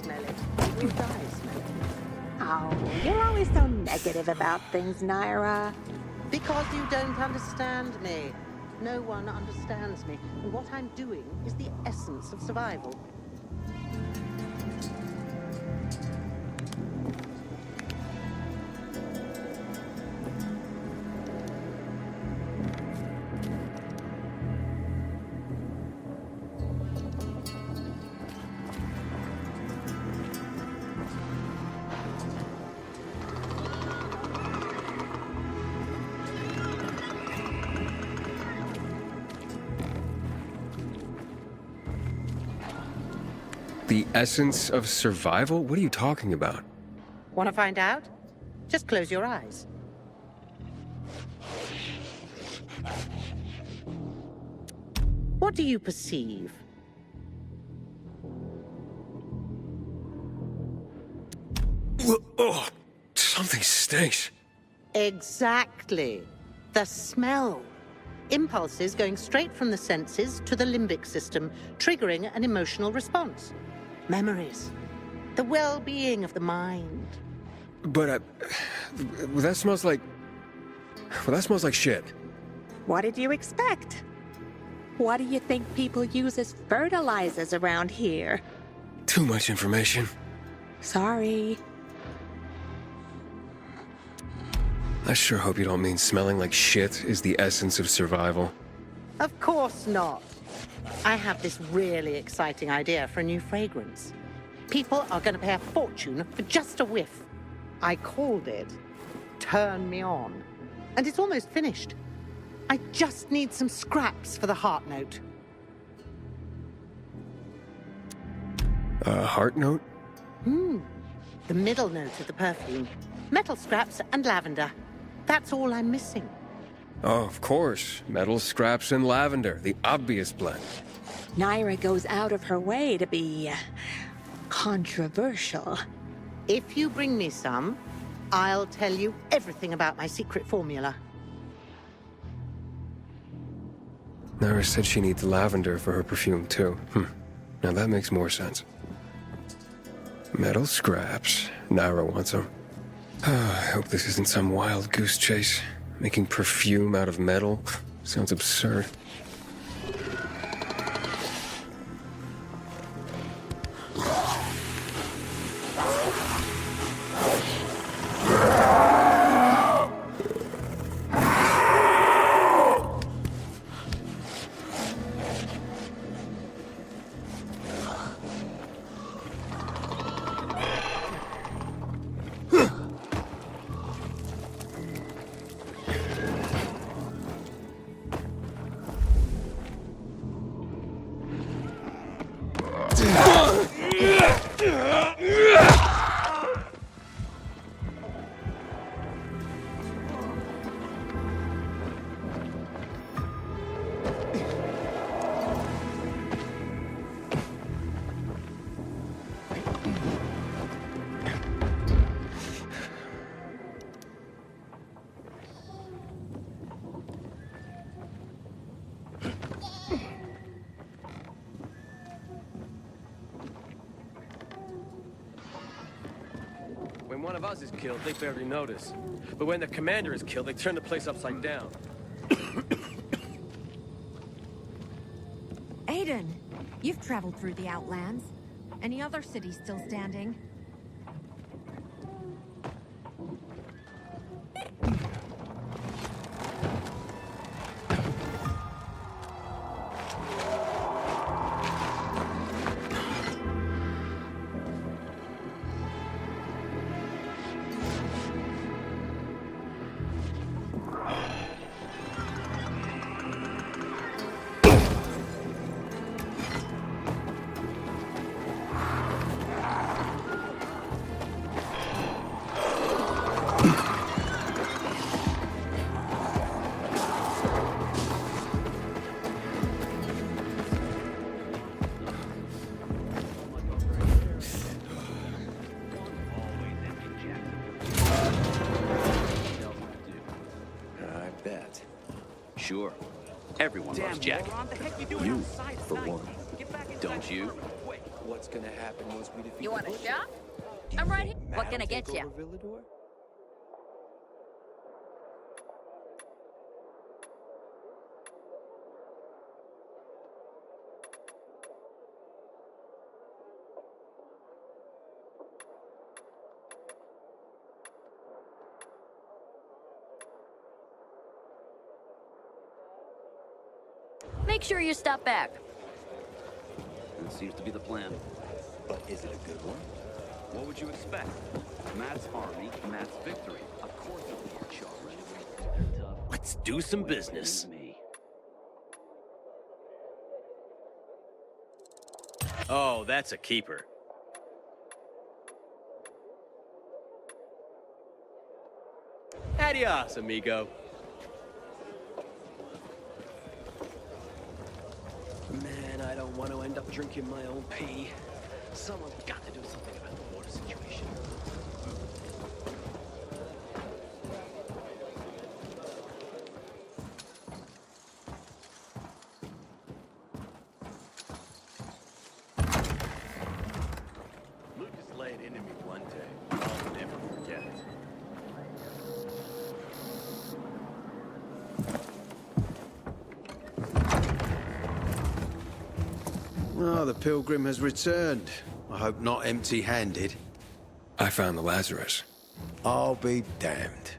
smell it. You will die smelling it. Oh, you're always so negative about things, Naira. Because you don't understand me. No one understands me. And what I'm doing is the essence of survival. The essence of survival? What are you talking about? Want to find out? Just close your eyes. What do you perceive? Oh, something stinks. Exactly. The smell. Impulses going straight from the senses to the limbic system, triggering an emotional response. Memories. The well-being of the mind. But, that smells like... Well, that smells like shit. What did you expect? What do you think people use as fertilizers around here? Too much information. Sorry. I sure hope you don't mean smelling like shit is the essence of survival. Of course not. I have this really exciting idea for a new fragrance. People are going to pay a fortune for just a whiff. I called it Turn Me On. And it's almost finished. I just need some scraps for the heart note. Heart note? The middle note of the perfume. Metal scraps and lavender. That's all I'm missing. Oh, of course. Metal scraps and lavender, the obvious blend. Naira goes out of her way to be controversial. If you bring me some, I'll tell you everything about my secret formula. Naira said she needs lavender for her perfume, too. Now that makes more sense. Metal scraps. Naira wants them. I hope this isn't some wild goose chase. Making perfume out of metal sounds absurd. When one of us is killed, they barely notice. But when the commander is killed, they turn the place upside down. Aiden, you've traveled through the Outlands. Any other cities still standing? Sure. Everyone loves Jack. You, for one. Don't you? what's gonna happen once we defeat You want a Bush? shot? Do you I'm right think here. Matt What can will I get take you? over Villador? Make sure you stop back. That seems to be the plan. But is it a good one? What would you expect? Matt's army, Matt's victory. Of course it'll be a charge. They're tough. Let's do some business. Me. Oh, that's a keeper. Adios, amigo. Man, I don't want to end up drinking my own pee. Someone's got to do something about the water situation. Lucas laid into me one day. I'll never forget it. Oh, the pilgrim has returned. I hope not empty-handed. I found the Lazarus. I'll be damned.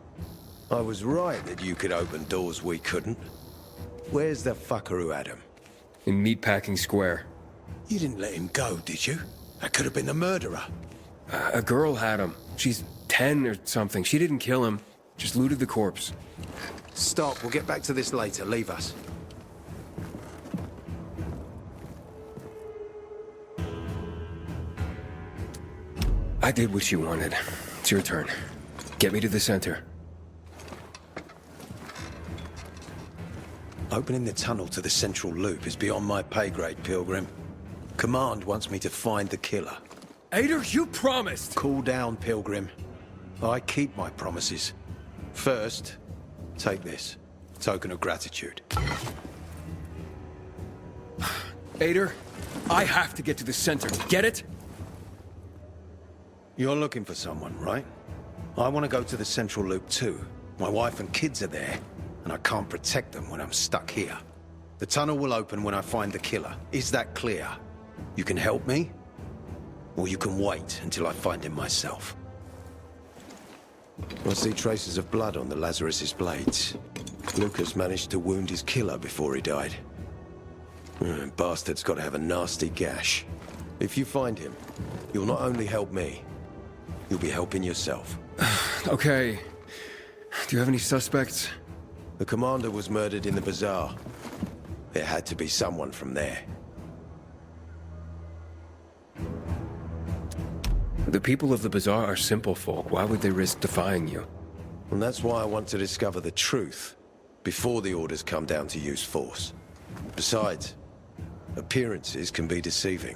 I was right that you could open doors we couldn't. Where's the fucker who had him? In Meatpacking Square. You didn't let him go, did you? That could have been the murderer. A girl had him. She's 10 or something. She didn't kill him. Just looted the corpse. Stop, we'll get back to this later. Leave us. I did what you wanted. It's your turn. Get me to the center. Opening the tunnel to the central loop is beyond my pay grade, Pilgrim. Command wants me to find the killer. Ader, you promised! Cool down, Pilgrim. I keep my promises. First, take this. Token of gratitude. Ader, I have to get to the center. Get it? You're looking for someone, right? I want to go to the central loop too. My wife and kids are there, and I can't protect them when I'm stuck here. The tunnel will open when I find the killer. Is that clear? You can help me, or you can wait until I find him myself. I see traces of blood on the Lazarus's blades. Lucas managed to wound his killer before he died. Bastard's got to have a nasty gash. If you find him, you'll not only help me, you'll be helping yourself. Okay. Do you have any suspects? The commander was murdered in the bazaar. There had to be someone from there. The people of the bazaar are simple folk. Why would they risk defying you? And that's why I want to discover the truth before the orders come down to use force. Besides, appearances can be deceiving.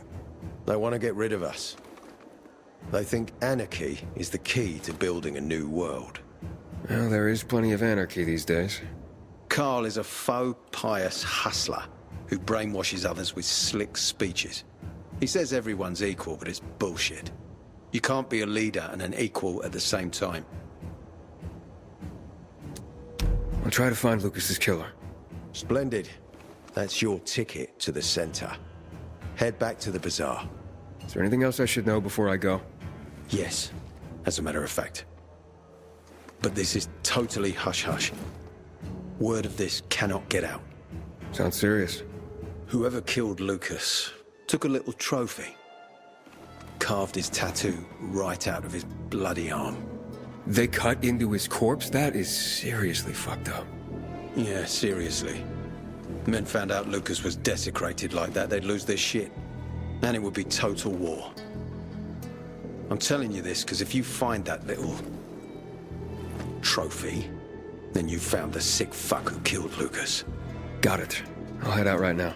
They want to get rid of us. They think anarchy is the key to building a new world. Well, there is plenty of anarchy these days. Carl is a faux pious hustler who brainwashes others with slick speeches. He says everyone's equal, but it's bullshit. You can't be a leader and an equal at the same time. I'll try to find Lucas's killer. Splendid. That's your ticket to the center. Head back to the bazaar. Is there anything else I should know before I go? Yes, as a matter of fact. But this is totally hush-hush. Word of this cannot get out. Sounds serious. Whoever killed Lucas took a little trophy. Carved his tattoo right out of his bloody arm. They cut into his corpse? That is seriously fucked up. Yeah, seriously. Men found out Lucas was desecrated like that, they'd lose their shit. And it would be total war. I'm telling you this because if you find that little trophy, then you found the sick fuck who killed Lucas. Got it. I'll head out right now.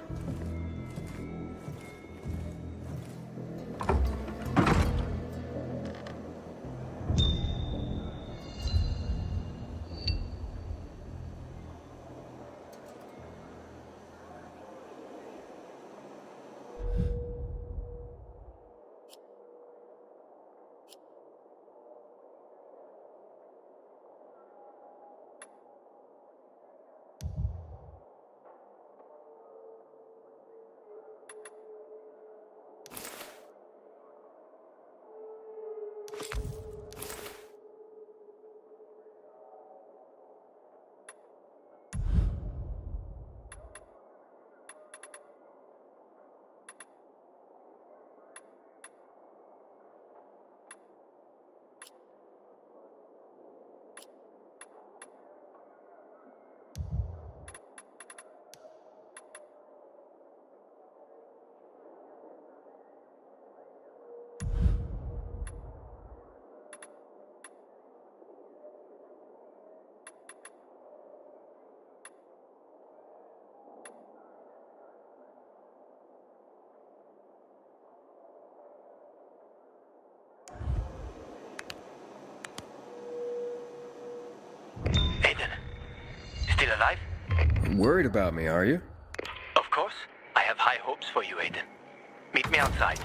alive? Worried about me, are you? Of course. I have high hopes for you, Aiden. Meet me outside.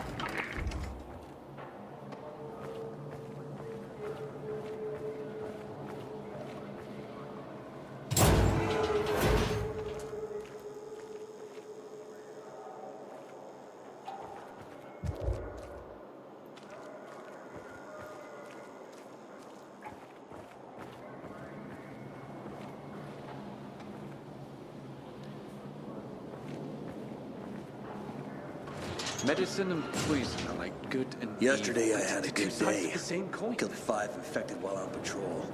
Medicine and poison are like good and Yesterday evil. I had a Two good sides day. of the same coin. Killed 5 infected while on patrol.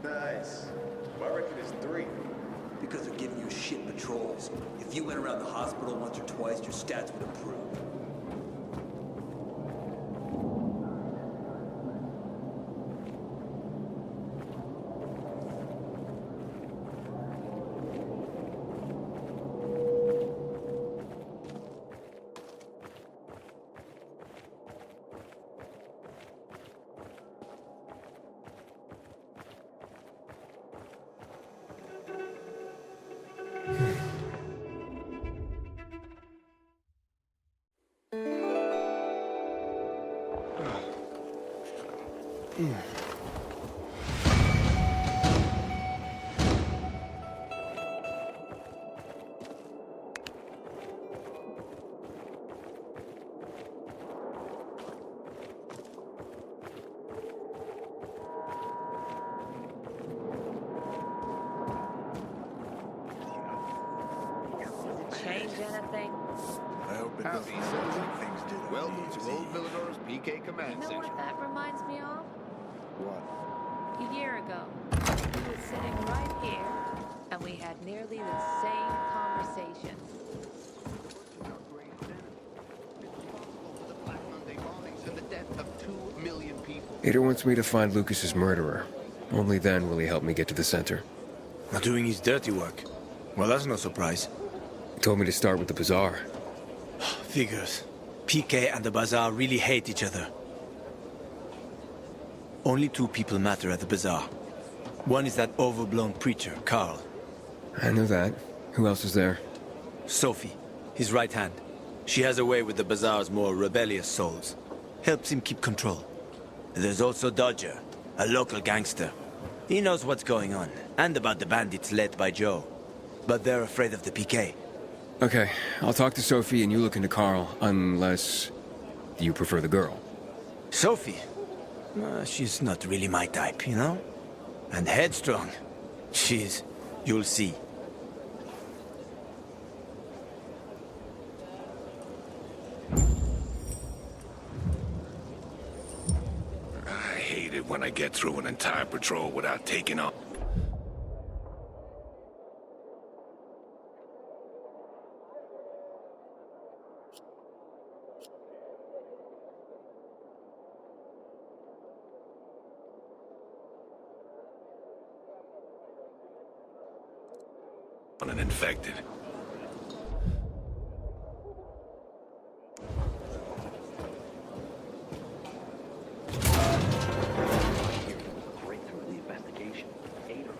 Nice. Well, I reckon it's 3. Because they're giving you shit patrols. If you went around the hospital once or twice, your stats would improve. Change anything? I hope it doesn't. Things did. Welcome to Old Villador's PK Command You know Center. what that reminds me of? What? A year ago, we were sitting right here, and we had nearly the same conversation. Ada wants me to find Lucas's murderer. Only then will he help me get to the center. Not doing his dirty work. Well, that's no surprise. He told me to start with the bazaar. Figures. PK and the bazaar really hate each other. Only 2 people matter at the bazaar. One is that overblown preacher, Carl. I know that. Who else is there? Sophie, his right hand. She has a way with the bazaar's more rebellious souls. Helps him keep control. There's also Dodger, a local gangster. He knows what's going on, and about the bandits led by Joe. But they're afraid of the PK. Okay, I'll talk to Sophie and you look into Carl, unless you prefer the girl. Sophie? She's not really my type, you know? And headstrong. You'll see. I hate it when I get through an entire patrol without taking off. On an infected. Breakthrough in the investigation. 8 or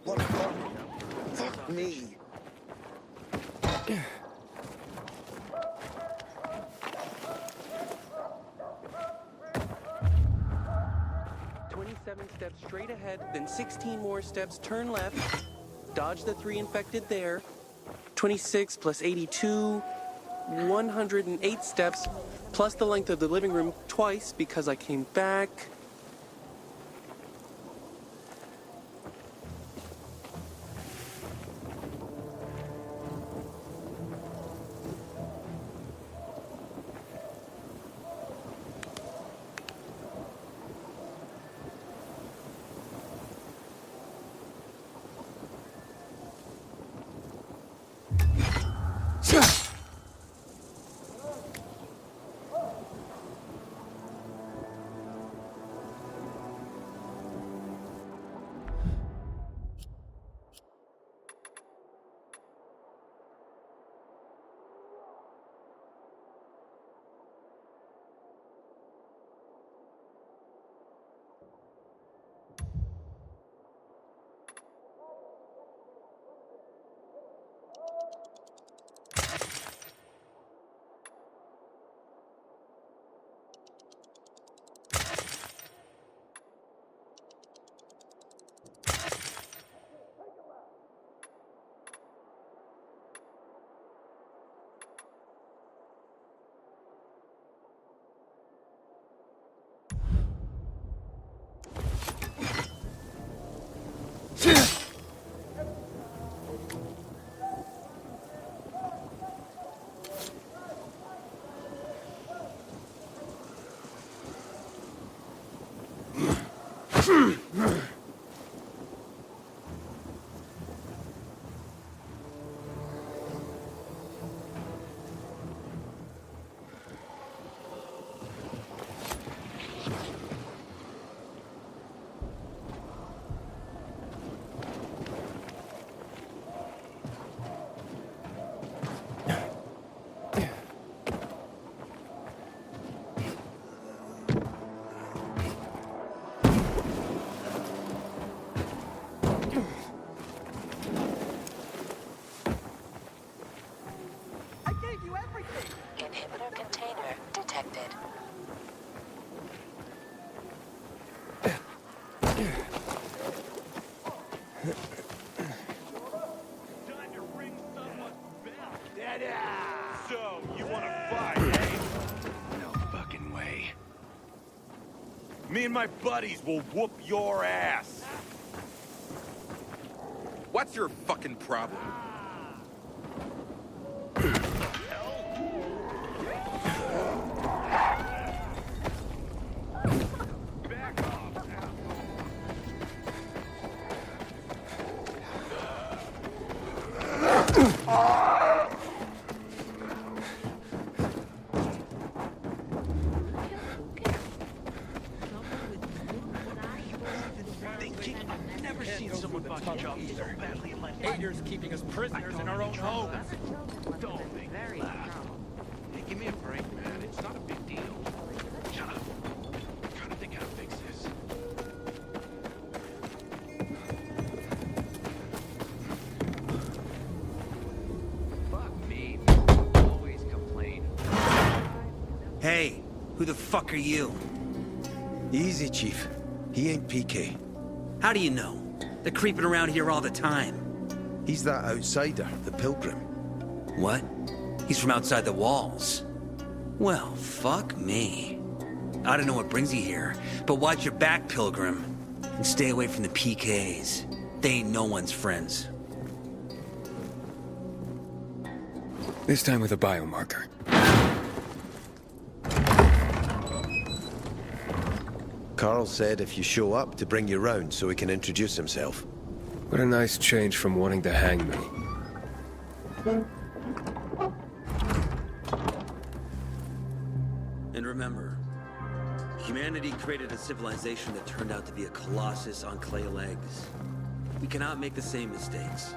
What? Fuck me. steps straight ahead, then 16 more steps, turn left, dodge the 3 infected there, 26 plus 82, 108 steps, plus the length of the living room twice because I came back. Inhibitor container detected. So, you wanna fight, eh? No fucking way. Me and my buddies will whoop your ass. What's your fucking problem? Haters keeping us prisoners in our own homes. Don't make me laugh. Hey, give me a break, man. It's not a big deal. Shut up. I'm trying to think how to fix this. Fuck me. Always complain. Hey, who the fuck are you? Easy, Chief. He ain't PK. How do you know? They're creeping around here all the time. He's that outsider, the Pilgrim. What? He's from outside the walls. Well, fuck me. I don't know what brings you here, but watch your back, Pilgrim. And stay away from the PKs. They ain't no one's friends. This time with a biomarker. Carl said if you show up to bring you round so he can introduce himself. What a nice change from wanting to hang me. And remember, humanity created a civilization that turned out to be a colossus on clay legs. We cannot make the same mistakes.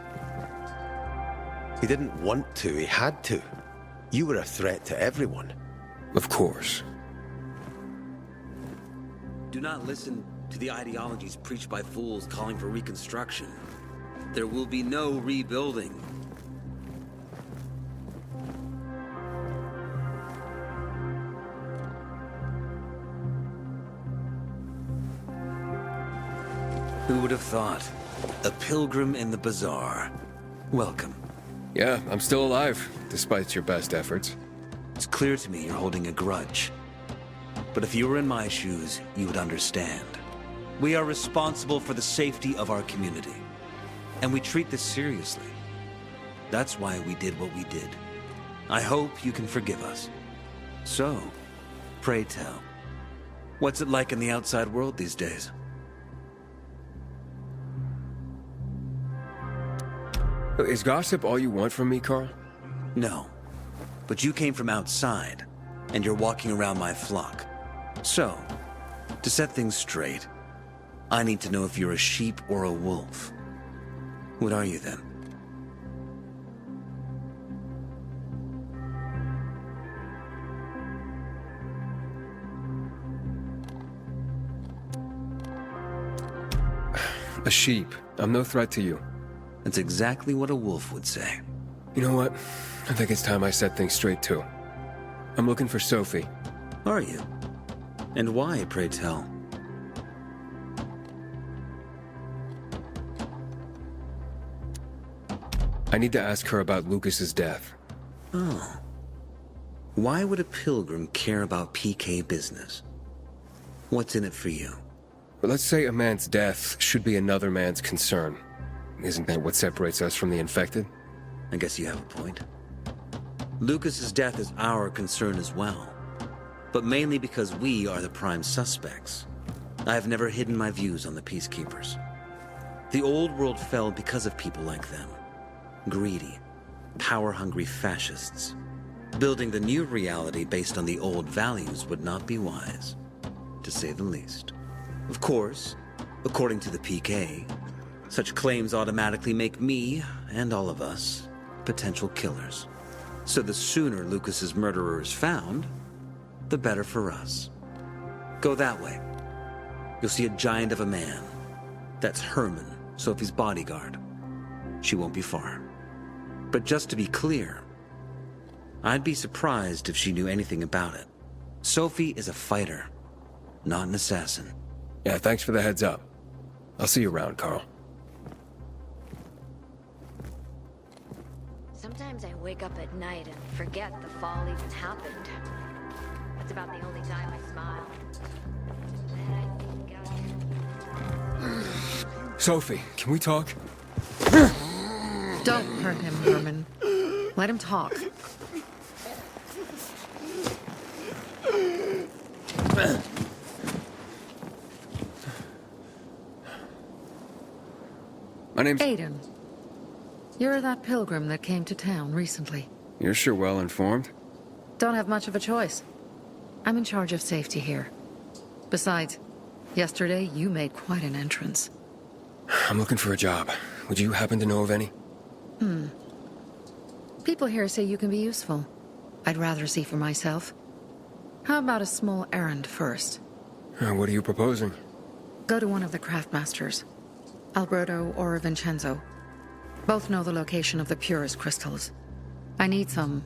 He didn't want to, he had to. You were a threat to everyone. Of course. Do not listen to the ideologies preached by fools calling for reconstruction. There will be no rebuilding. Who would have thought? A pilgrim in the bazaar. Welcome. Yeah, I'm still alive, despite your best efforts. It's clear to me you're holding a grudge. But if you were in my shoes, you would understand. We are responsible for the safety of our community. And we treat this seriously. That's why we did what we did. I hope you can forgive us. So, pray tell, what's it like in the outside world these days? Is gossip all you want from me, Carl? No. But you came from outside, and you're walking around my flock. So, to set things straight, I need to know if you're a sheep or a wolf. What are you then? A sheep. I'm no threat to you. That's exactly what a wolf would say. You know what? I think it's time I set things straight, too. I'm looking for Sophie. Are you? And why, pray tell? I need to ask her about Lucas's death. Oh. Why would a pilgrim care about PK business? What's in it for you? But let's say a man's death should be another man's concern. Isn't that what separates us from the infected? I guess you have a point. Lucas's death is our concern as well. But mainly because we are the prime suspects. I have never hidden my views on the Peacekeepers. The old world fell because of people like them. Greedy, power-hungry fascists. Building the new reality based on the old values would not be wise, to say the least. Of course, according to the PK, such claims automatically make me, and all of us, potential killers. So the sooner Lucas's murderer is found, the better for us. Go that way. You'll see a giant of a man. That's Herman, Sophie's bodyguard. She won't be far. But just to be clear, I'd be surprised if she knew anything about it. Sophie is a fighter, not an assassin. Yeah, thanks for the heads up. I'll see you around, Carl. Sometimes I wake up at night and forget the fall even happened. That's about the only time I smile. Sophie, can we talk? Don't hurt him, Herman. Let him talk. My name's... Aiden. You're that pilgrim that came to town recently. You're sure well informed. Don't have much of a choice. I'm in charge of safety here. Besides, yesterday you made quite an entrance. I'm looking for a job. Would you happen to know of any? People here say you can be useful. I'd rather see for myself. How about a small errand first? What are you proposing? Go to one of the craftmasters. Alberto or Vincenzo. Both know the location of the purest crystals. I need some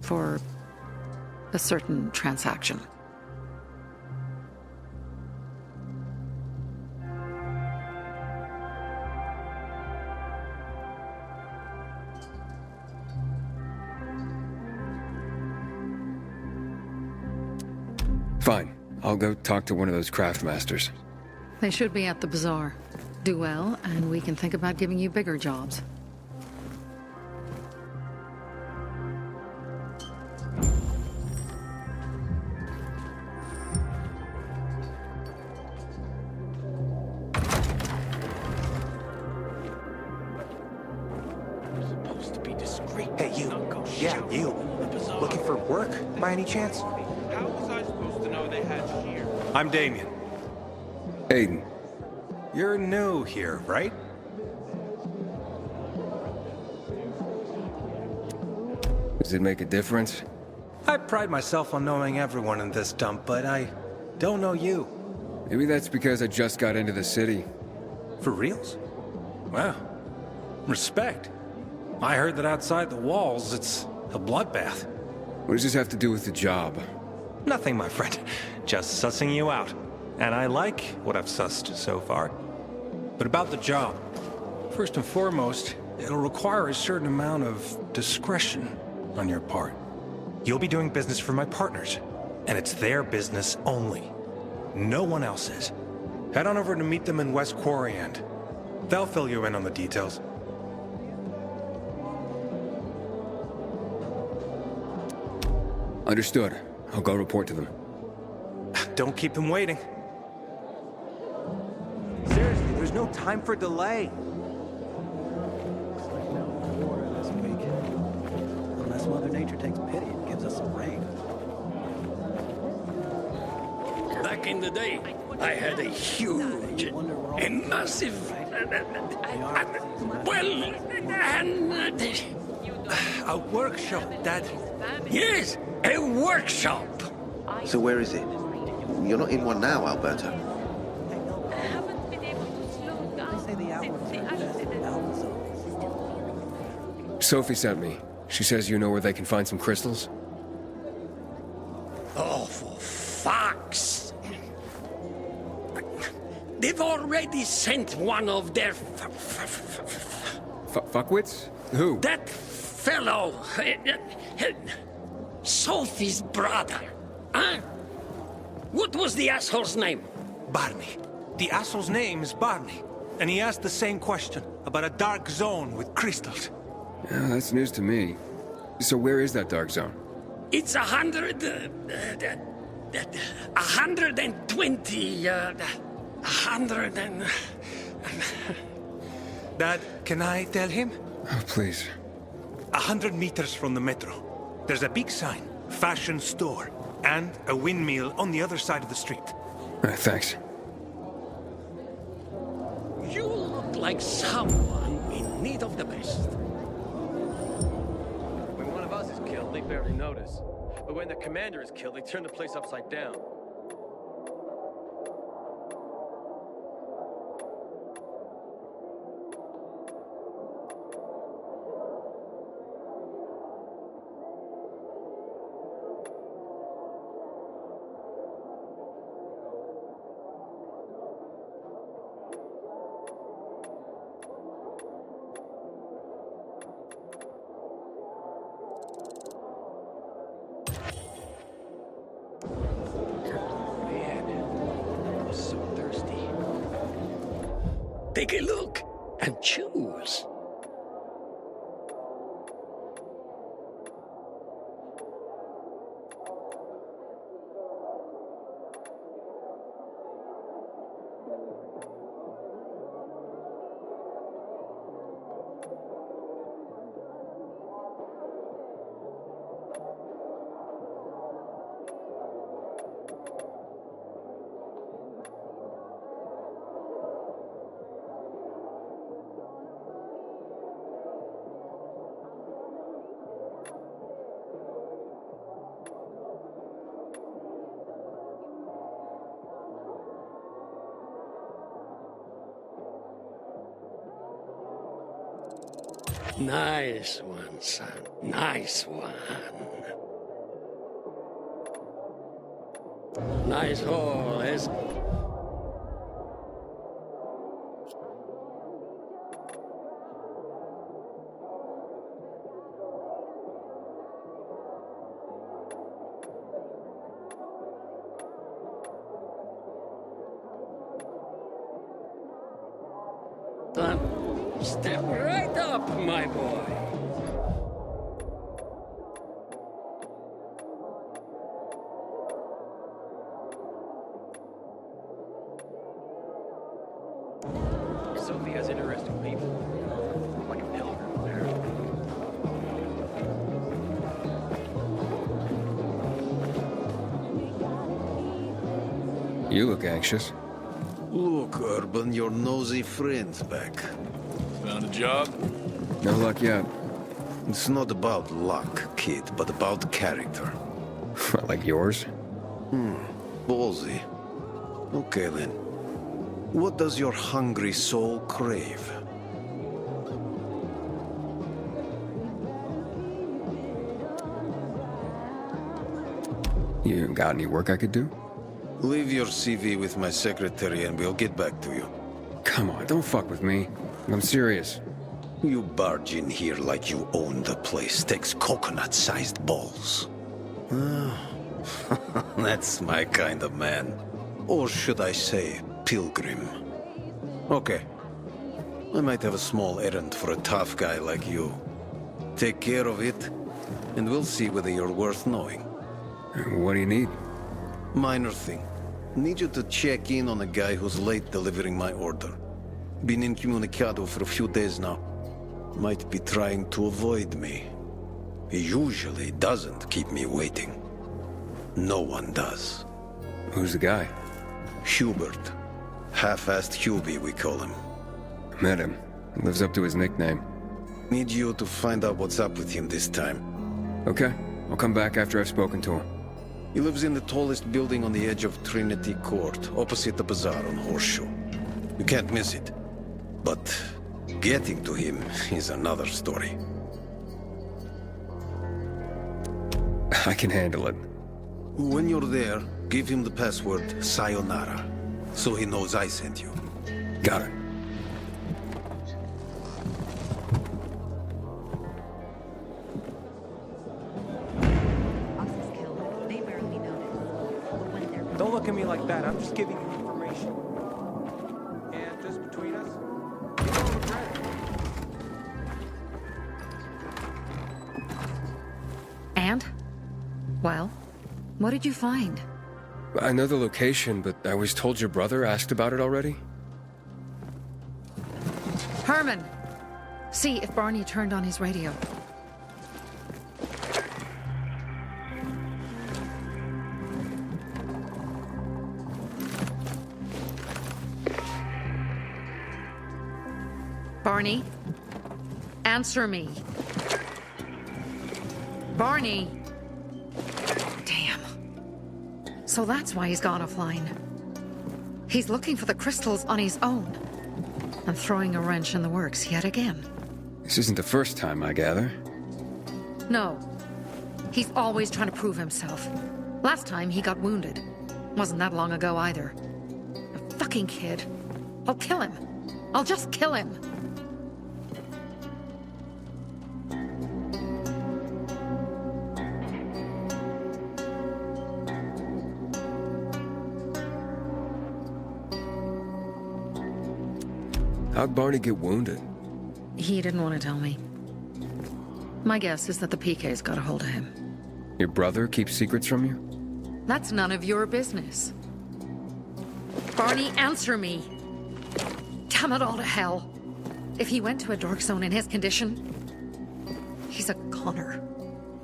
for a certain transaction. Fine. I'll go talk to one of those craftmasters. They should be at the bazaar. Do well, and we can think about giving you bigger jobs. Supposed to be discreet. Hey, you. Yeah, you. Looking for work, by any chance? How was I supposed to know they had you here? I'm Damien. Aiden. You're new here, right? Does it make a difference? I pride myself on knowing everyone in this dump, but I don't know you. Maybe that's because I just got into the city. For reals? Wow. Respect. I heard that outside the walls, it's a bloodbath. What does this have to do with the job? Nothing, my friend. Just sussing you out. And I like what I've sussed so far. But about the job. First and foremost, it'll require a certain amount of discretion on your part. You'll be doing business for my partners, and it's their business only. No one else's. Head on over to meet them in West Quarry End. They'll fill you in on the details. Understood. I'll go report to them. Don't keep them waiting. Seriously, there's no time for delay. Unless Unless Mother Nature takes pity and gives us some rain. Back in the day, I had a huge, a massive, A workshop, Dad. yes, a workshop. So where is it? You're not in one now, Alberto. Sophie sent me. She says you know where they can find some crystals? Oh, for fuck's... They've already sent one of their... Fuckwits? Who? That fellow... Sophie's brother. Huh? What was the asshole's name? Barney. The asshole's name is Barney. And he asked the same question about a dark zone with crystals. Yeah, that's news to me. So where is that dark zone? It's 120... 100 and... Dad, can I tell him? Oh, please. 100 meters from the metro. There's a big sign, fashion store, and a windmill on the other side of the street. Thanks. You look like someone in need of the best. When one of us is killed, they barely notice. But when the commander is killed, they turn the place upside down. Take a look and choose. Nice one, son. Nice one. Nice hole, is step right up, my boy. Sophie has interesting people. Like a pilgrim there. You look anxious. Look, Urban, your nosy friend's back. Found a job? No luck yet. It's not about luck, kid, but about character. Like yours? Ballsy. Okay, then. What does your hungry soul crave? You got any work I could do? Leave your CV with my secretary and we'll get back to you. Come on, don't fuck with me. I'm serious. You barge in here like you own the place. Takes coconut-sized balls. That's my kind of man. Or should I say, pilgrim. Okay. I might have a small errand for a tough guy like you. Take care of it, and we'll see whether you're worth knowing. What do you need? Minor thing. Need you to check in on a guy who's late delivering my order. Been incommunicado for a few days now. Might be trying to avoid me. He usually doesn't keep me waiting. No one does. Who's the guy? Hubert. Half-assed Hubie, we call him. Met him. Lives up to his nickname. Need you to find out what's up with him this time. Okay. I'll come back after I've spoken to him. He lives in the tallest building on the edge of Trinity Court, opposite the bazaar on Horseshoe. You can't miss it. But getting to him is another story. I can handle it. When you're there, give him the password Sayonara, so he knows I sent you. Got it. Don't look at me like that. I'm just giving you information. And just between us, you don't regret it. And? Well, what did you find? I know the location, but I was told your brother asked about it already. Herman! See if Barney turned on his radio. Barney? Answer me. Barney! Damn. So that's why he's gone offline. He's looking for the crystals on his own. And throwing a wrench in the works yet again. This isn't the first time, I gather. No. He's always trying to prove himself. Last time he got wounded. Wasn't that long ago either. A fucking kid. I'll kill him. I'll just kill him. How'd Barney get wounded? He didn't want to tell me. My guess is that the PK's got a hold of him. Your brother keeps secrets from you? That's none of your business. Barney, answer me! Damn it all to hell! If he went to a dark zone in his condition, he's a goner.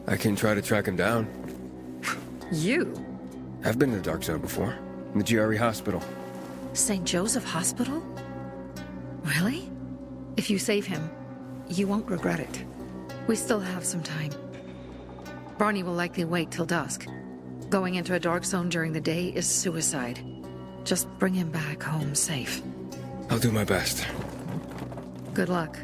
I can try to track him down. You? I've been in the dark zone before. In the GRE hospital. St. Joseph Hospital? Really? If you save him, you won't regret it. We still have some time. Barney will likely wait till dusk. Going into a dark zone during the day is suicide. Just bring him back home safe. I'll do my best. Good luck.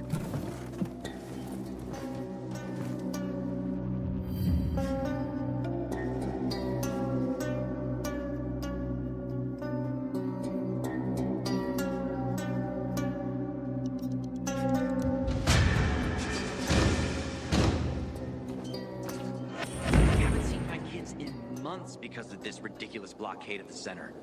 Because of this ridiculous blockade of the center.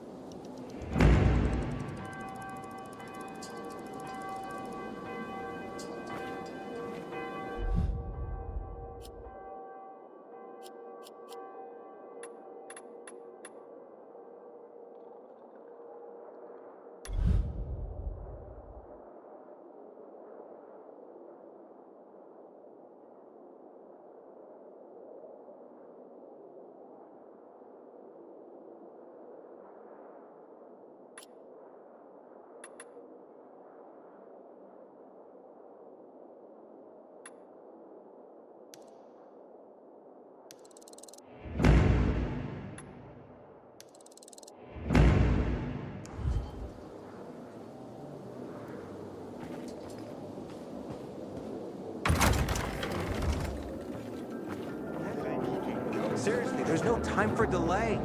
Seriously, there's no time for delay.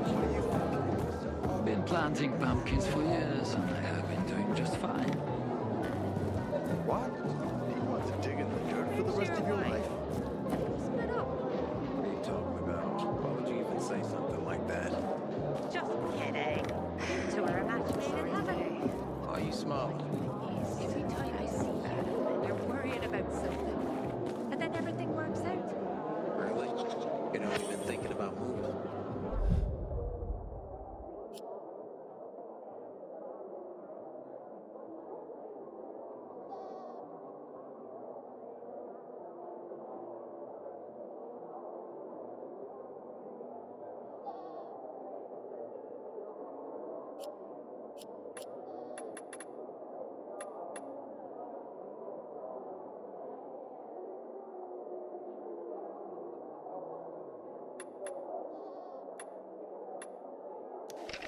Been planting pumpkins for years, and I have been doing just fine. What? You want to dig in the dirt for the rest of your life? What are you talking about? Why would you even say something like that? Just kidding. To our imagination, lovely. Are you smiling? Every time I see you, you're worrying about something. And then everything works out. Really? You know, we've been thinking about moving.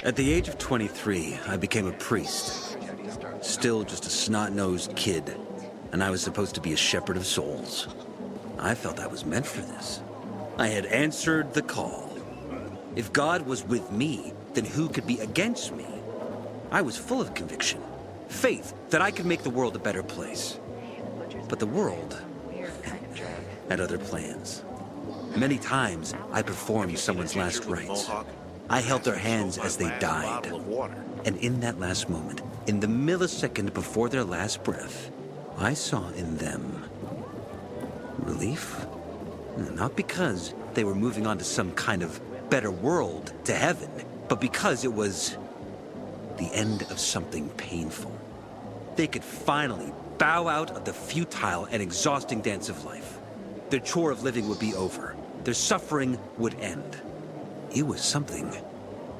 At the age of 23, I became a priest. Still just a snot-nosed kid, and I was supposed to be a shepherd of souls. I felt I was meant for this. I had answered the call. If God was with me, then who could be against me? I was full of conviction, faith that I could make the world a better place. But the world had other plans. Many times, I performed someone's last rites. I held their hands as they died. And in that last moment, in the millisecond before their last breath, I saw in them relief. Not because they were moving on to some kind of better world, to heaven, but because it was the end of something painful. They could finally bow out of the futile and exhausting dance of life. Their chore of living would be over. Their suffering would end. It was something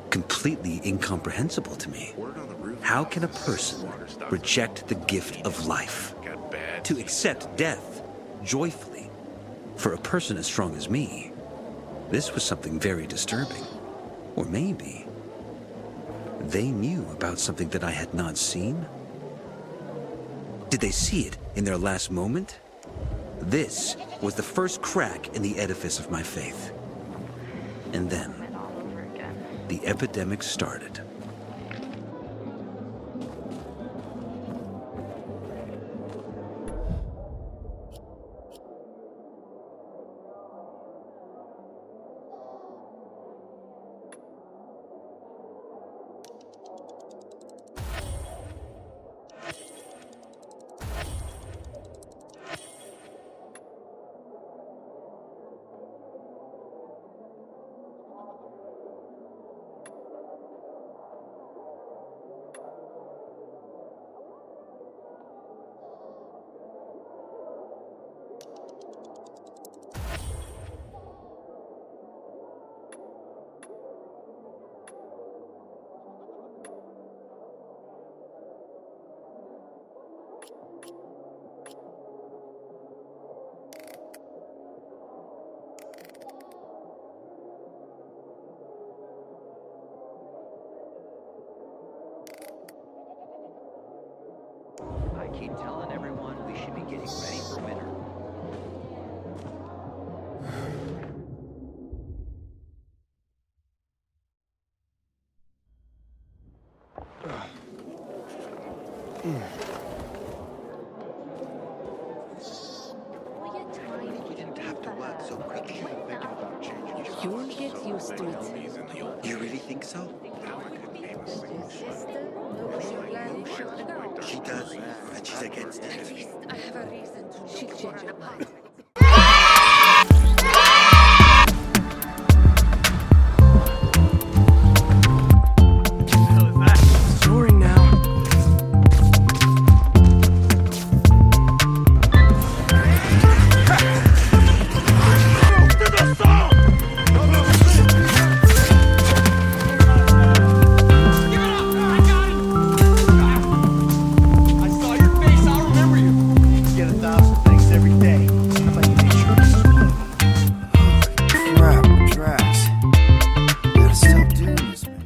completely incomprehensible to me. How can a person reject the gift of life? To accept death joyfully? For a person as strong as me, this was something very disturbing. Or maybe they knew about something that I had not seen? Did they see it in their last moment? This was the first crack in the edifice of my faith. And then, the epidemic started. I keep telling everyone we should be getting ready for winter. We didn't have to work so quickly. You'll get used to it. You really think so? She does, and she's against it. I have a reason to. She'll change her mind.